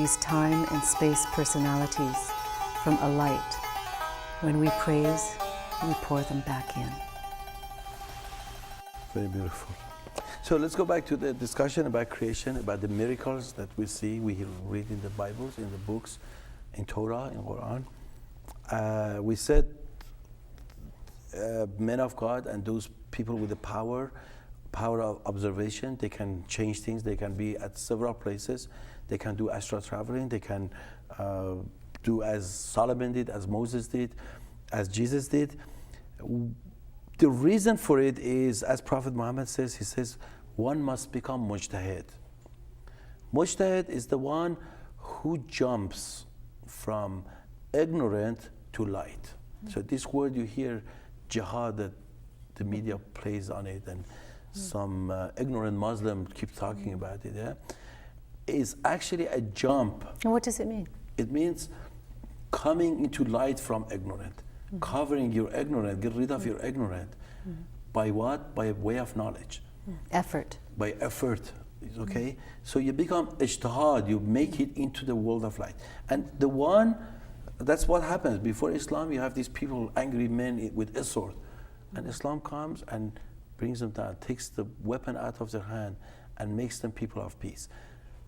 these time and space personalities from a light. When we praise, we pour them back in. Very beautiful. So let's go back to the discussion about creation, about the miracles that we see, we read in the Bibles, in the books, in Torah, in Quran. We said men of God and those people with the power of observation, they can change things, they can be at several places, they can do astral traveling, they can do as Solomon did, as Moses did, as Jesus did. The reason for it is, as Prophet Muhammad says, he says, one must become mujtahid. Mujtahid is the one who jumps from ignorant to light. So this word you hear, jihad, that the media plays on it, and some ignorant Muslim keep talking about it, yeah, is actually a jump. And what does it mean? It means coming into light from ignorant. Covering your ignorance, get rid of your ignorance. By what? By way of knowledge. Effort. By effort, okay? So you become ijtihad, you make it into the world of light. And that's what happens. Before Islam, you have these people, angry men with a sword. And Islam comes and brings them down, takes the weapon out of their hand and makes them people of peace.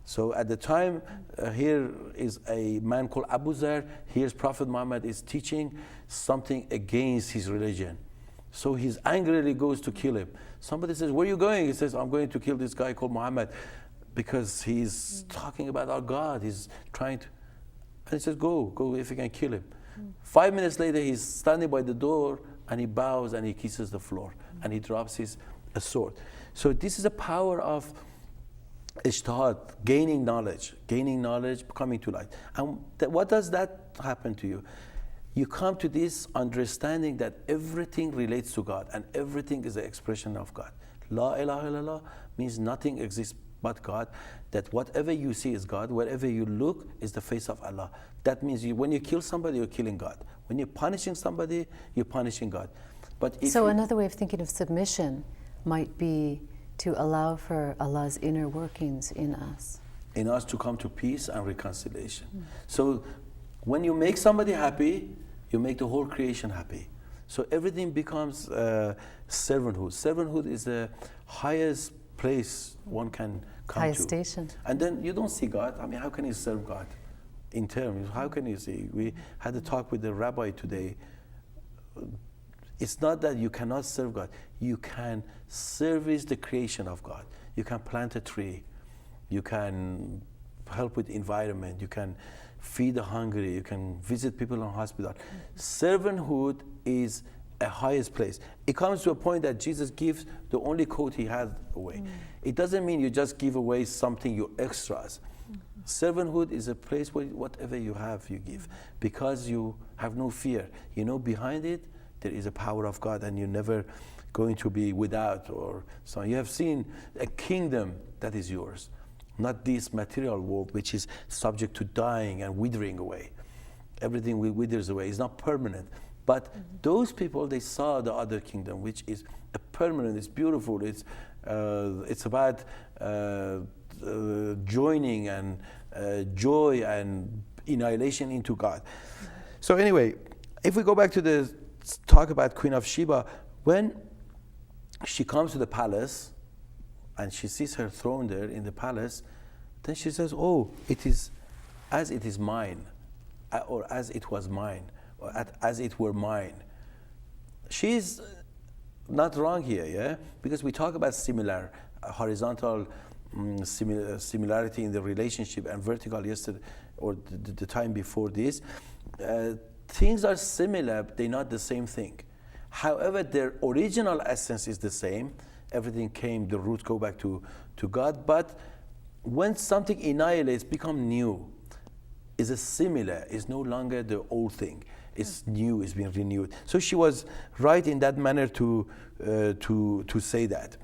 So at the time, here is a man called Abu Zar. Here's Prophet Muhammad is teaching something against his religion. So he angrily goes to kill him. Somebody says, where are you going? He says, I'm going to kill this guy called Muhammad because he's talking about our God. He's trying to, and he says, go if you can kill him. 5 minutes later, he's standing by the door and he bows and he kisses the floor and he drops his sword. So this is a power of ijtihad, gaining knowledge, coming to light. And what does that happen to you? You come to this understanding that everything relates to God and everything is an expression of God. La ilaha illallah means nothing exists but God, that whatever you see is God, wherever you look is the face of Allah. That means when you kill somebody, you're killing God. When you're punishing somebody, you're punishing God. But so another way of thinking of submission might be to allow for Allah's inner workings in us. In us to come to peace and reconciliation. So when you make somebody happy, you make the whole creation happy. So everything becomes servanthood. Servanthood is the highest place one can come highest to. Station. And then you don't see God. I mean, how can you serve God? In terms, how can you see? We had a talk with the rabbi today. It's not that you cannot serve God. You can service the creation of God. You can plant a tree. You can help with environment. You can feed the hungry. You can visit people in hospital. Servanthood is a highest place. It comes to a point that Jesus gives the only coat he had away. It doesn't mean you just give away something, your extras. Servanthood is a place where whatever you have, you give. Because you have no fear. You know behind it, there is a power of God and you're never going to be without or so. You have seen a kingdom that is yours, not this material world which is subject to dying and withering away. Everything withers away. It's not permanent. But those people, they saw the other kingdom, which is a permanent, it's beautiful, it's about joining and joy and annihilation into God. So anyway, if we go back to the talk about Queen of Sheba, when she comes to the palace and she sees her throne there in the palace, then she says, oh, it is as it is mine, or as it was mine, or as it were mine. She's not wrong here, yeah? Because we talk about horizontal similarity in the relationship and vertical yesterday, or the time before this. Things are similar, but they're not the same thing. However, their original essence is the same. Everything came, the roots go back to God. But when something annihilates, become new, is a similar, is no longer the old thing. It's new, it's been renewed. So she was right in that manner to say that.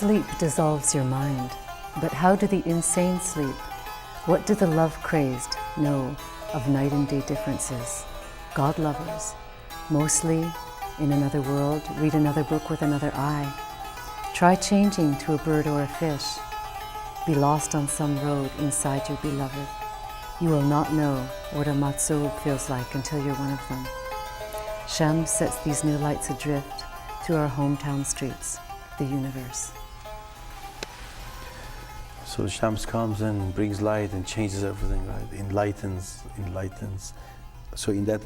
Sleep dissolves your mind, but how do the insane sleep? What do the love-crazed know of night and day differences? God lovers, mostly in another world, read another book with another eye. Try changing to a bird or a fish. Be lost on some road inside your beloved. You will not know what a matzoub feels like until you're one of them. Shams sets these new lights adrift through our hometown streets, the universe. So Shams comes and brings light and changes everything, right? Enlightens. So in that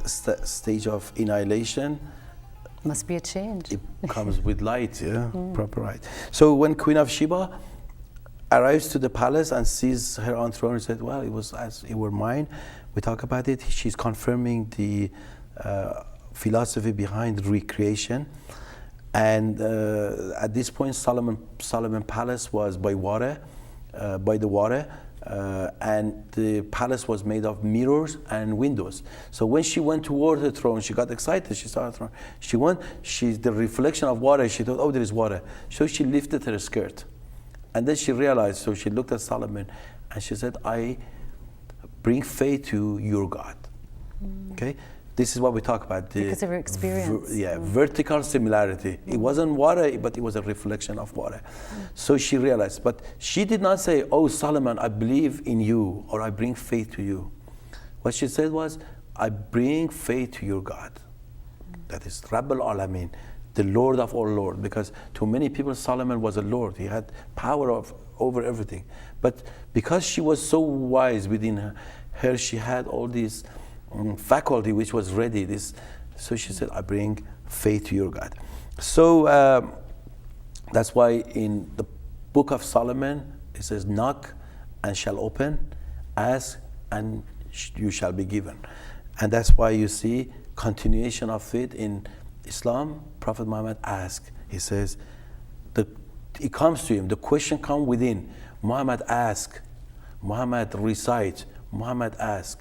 stage of annihilation, Must be a change. it comes with light, yeah, proper light. So when Queen of Sheba arrives to the palace and sees her on throne, she said, well, it was as it were mine. We talk about it. She's confirming the philosophy behind recreation. And at this point, Solomon Palace was by the water, and the palace was made of mirrors and windows. So when she went toward the throne, she got excited. She saw the throne. She's the reflection of water. She thought, oh, there is water. So she lifted her skirt. And then she realized, so she looked at Solomon and she said, I bring faith to your God. Okay? This is what we talk about. Because of her experience. Vertical similarity. It wasn't water, but it was a reflection of water. So she realized, but she did not say, oh, Solomon, I believe in you, or I bring faith to you. What she said was, I bring faith to your God. That is Rabbul Alamin, the Lord of all Lord. Because to many people, Solomon was a Lord. He had power over everything. But because she was so wise within her, she had all these faculty which was ready. So she said, I bring faith to your God. So that's why in the book of Solomon, it says, knock and shall open, ask and you shall be given. And that's why you see continuation of it in Islam. Prophet Muhammad asked, he says, it comes to him, the question comes within. Muhammad ask, Muhammad recite, Muhammad ask.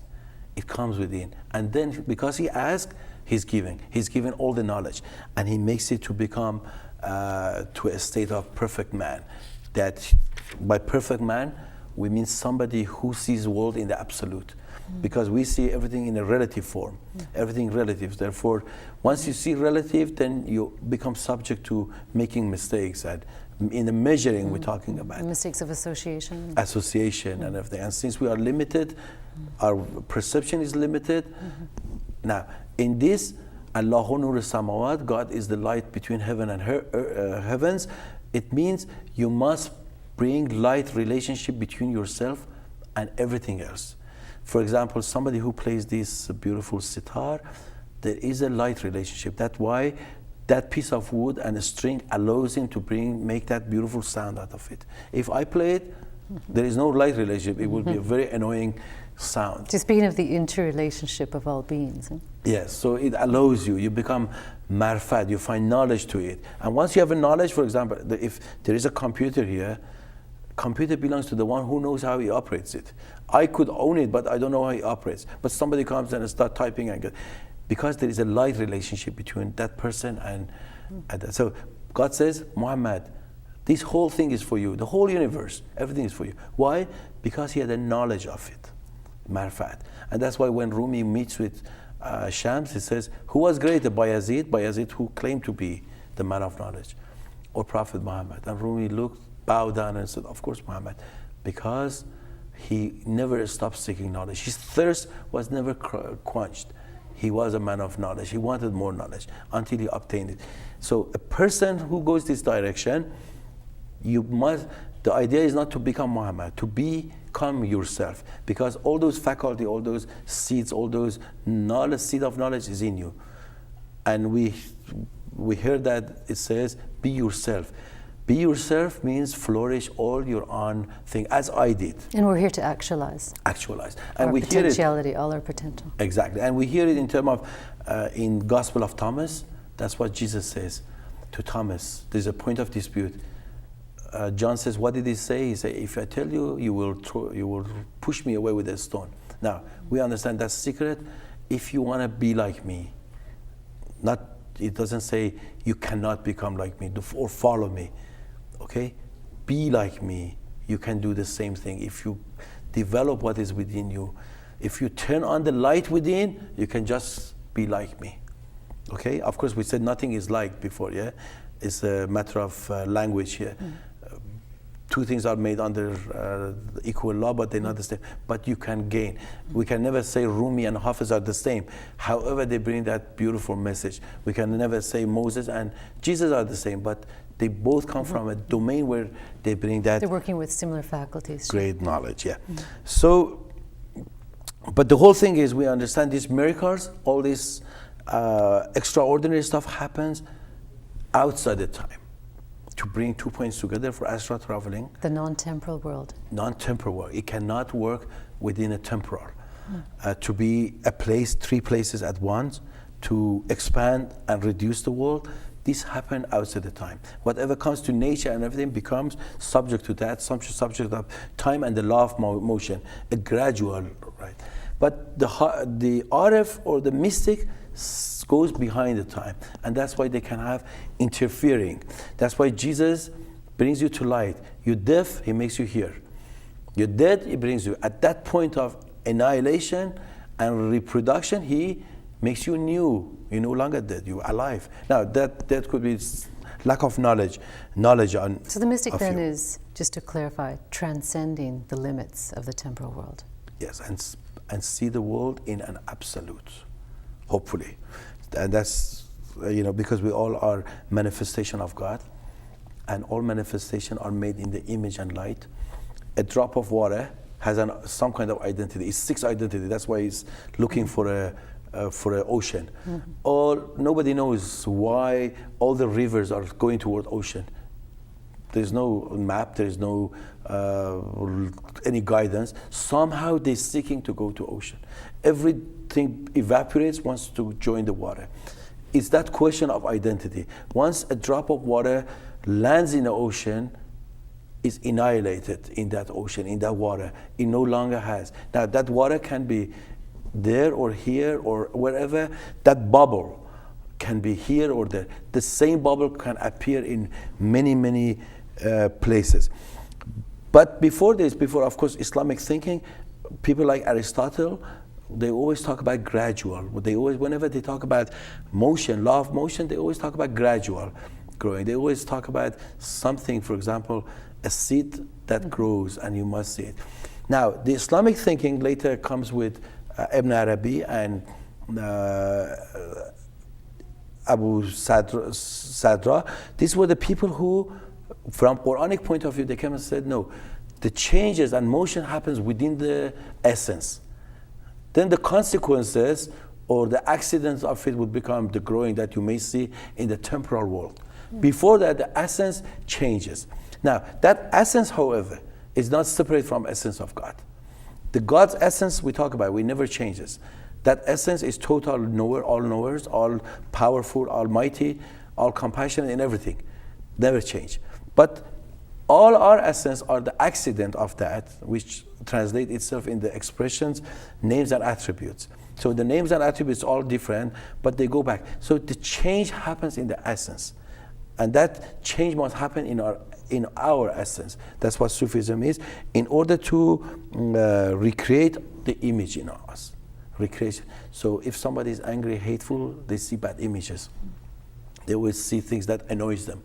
It comes within. And then because he asked, he's giving. He's given all the knowledge. And he makes it to become to a state of perfect man. That by perfect man, we mean somebody who sees the world in the absolute. Because we see everything in a relative form. Everything relative. Therefore, once you see relative, then you become subject to making mistakes. And in the measuring we're talking about. Mistakes of association. Association and everything. And since we are limited, our perception is limited. Now, in this, Allahu Nur Samawat, God is the light between heaven and heavens. It means you must bring light relationship between yourself and everything else. For example, somebody who plays this beautiful sitar, there is a light relationship. That's why that piece of wood and a string allows him to make that beautiful sound out of it. If I play it, there is no light relationship. It will be a very annoying sound. Just speaking of the interrelationship of all beings. Yes, so it allows you become marfat, you find knowledge to it. And once you have a knowledge, for example, if there is a computer here, computer belongs to the one who knows how he operates it. I could own it, but I don't know how he operates. But somebody comes and starts typing and because there is a light relationship between that person and that. So God says, Muhammad, this whole thing is for you. The whole universe, everything is for you. Why? Because he had a knowledge of it. Marfat. And that's why when Rumi meets with Shams, he says, who was greater, Bayazid? Bayazid who claimed to be the man of knowledge, or Prophet Muhammad? And Rumi looked, bowed down and said, of course Muhammad, because he never stopped seeking knowledge. His thirst was never quenched. He was a man of knowledge. He wanted more knowledge until he obtained it. So a person who goes this direction, the idea is not to become Muhammad, to become yourself. Because all those faculty, all those seeds, all those knowledge, seed of knowledge is in you. And we hear that it says, be yourself. Be yourself means flourish all your own thing, as I did. And we're here to actualize. Actualize. And our we hear potentiality, all our potential. Exactly. And we hear it in terms of, in Gospel of Thomas, that's what Jesus says to Thomas. There's a point of dispute. John says, what did he say? He said, if I tell you, you will push me away with a stone. Now, we understand that secret. If you want to be like me, it doesn't say you cannot become like me or follow me. Okay? be like me, you can do the same thing. If you develop what is within you, if you turn on the light within, you can just be like me. Okay? Of course, we said nothing is like before, yeah? It's a matter of language here. Two things are made under equal law, but they're not the same. But you can gain. We can never say Rumi and Hafiz are the same. However, they bring that beautiful message. We can never say Moses and Jesus are the same, but they both come from a domain where they bring that. They're working with similar faculties. Great knowledge, yeah. So, but the whole thing is we understand these miracles, all this extraordinary stuff happens outside the time. To bring 2 points together for astral traveling. The non-temporal world. Non-temporal world. It cannot work within a temporal. To be a place, 3 places at once, to expand and reduce the world, this happened outside the time. Whatever comes to nature and everything becomes subject to that, subject of time and the law of motion, a gradual, right? But the Arif or the mystic goes behind the time, and that's why they can have interfering. That's why Jesus brings you to light. You're deaf, he makes you hear. You're dead, he brings you. At that point of annihilation and reproduction, he makes you new. You're no longer dead, you're alive. Now that could be lack of knowledge on. So the mystic then is, just to clarify, transcending the limits of the temporal world. Yes, and see the world in an absolute, hopefully. And that's, because we all are manifestation of God, and all manifestation are made in the image and light. A drop of water has some kind of identity. It's 6 identity. That's why it's looking for an ocean. Nobody knows why all the rivers are going toward ocean. There's no map. There's no any guidance. Somehow they're seeking to go to ocean. Everything evaporates, wants to join the water. It's that question of identity. Once a drop of water lands in the ocean, is annihilated in that ocean, in that water. It no longer has. Now that water can be there or here or wherever. That bubble can be here or there. The same bubble can appear in many, many places. But before of course, Islamic thinking, people like Aristotle, they always talk about gradual. Whenever they talk about motion, law of motion, they always talk about gradual growing. They always talk about something, for example, a seed that grows and you must see it. Now, the Islamic thinking later comes with Ibn Arabi and Abu Sadra. These were the people who, from Quranic point of view, they came and said, no, the changes and motion happens within the essence. Then the consequences or the accidents of it would become the growing that you may see in the temporal world. Before that, the essence changes. Now, that essence, however, is not separate from essence of God. The God's essence we talk about, it never changes. That essence is total knower, all knowers, all powerful, almighty, all compassionate in everything. Never change. But all our essence are the accident of that, which translate itself in the expressions, names and attributes. So the names and attributes are all different, but they go back. So the change happens in the essence. And that change must happen in our essence. That's what Sufism is, in order to recreate the image in us. Recreation. So if somebody is angry, hateful, they see bad images. They always see things that annoys them.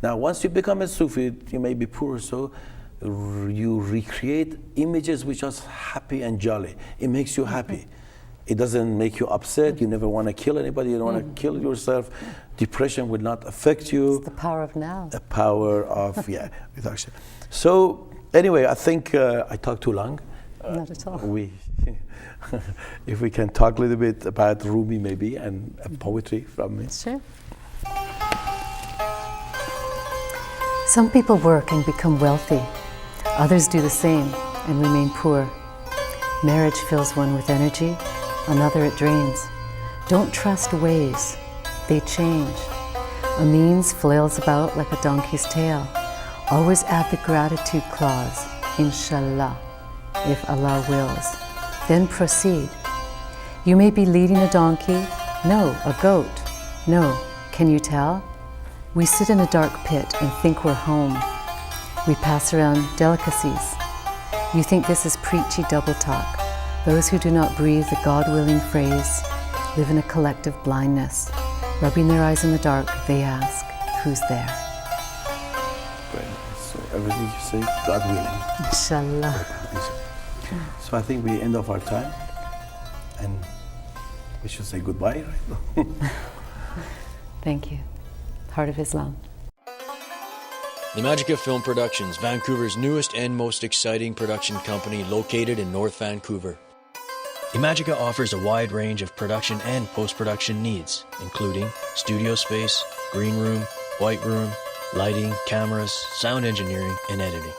Now, once you become a Sufi, you may be poor, so you recreate images which are happy and jolly. It makes you happy. It doesn't make you upset. You never want to kill anybody. You don't want to kill yourself. Depression will not affect you. It's the power of now. The power of, reduction. So anyway, I think I talked too long. Not at all. If we can talk a little bit about Rumi maybe and poetry from me. Sure. Some people work and become wealthy. Others do the same and remain poor. Marriage fills one with energy, another it drains. Don't trust ways, they change. A means flails about like a donkey's tail. Always add the gratitude clause, inshallah, if Allah wills. Then proceed. You may be leading a donkey, no, a goat. No, can you tell? We sit in a dark pit and think we're home. We pass around delicacies. You think this is preachy double talk. Those who do not breathe the God-willing phrase live in a collective blindness. Rubbing their eyes in the dark, they ask, who's there? Very nice. So everything you say, God willing. Inshallah. So I think we end of our time, and we should say goodbye, right? Thank you. Heart of Islam. Imagica Film Productions, Vancouver's newest and most exciting production company located in North Vancouver. Imagica offers a wide range of production and post-production needs, including studio space, green room, white room, lighting, cameras, sound engineering, and editing.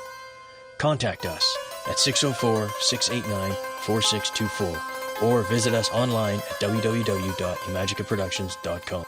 Contact us at 604-689-4624 or visit us online at www.imagicaproductions.com.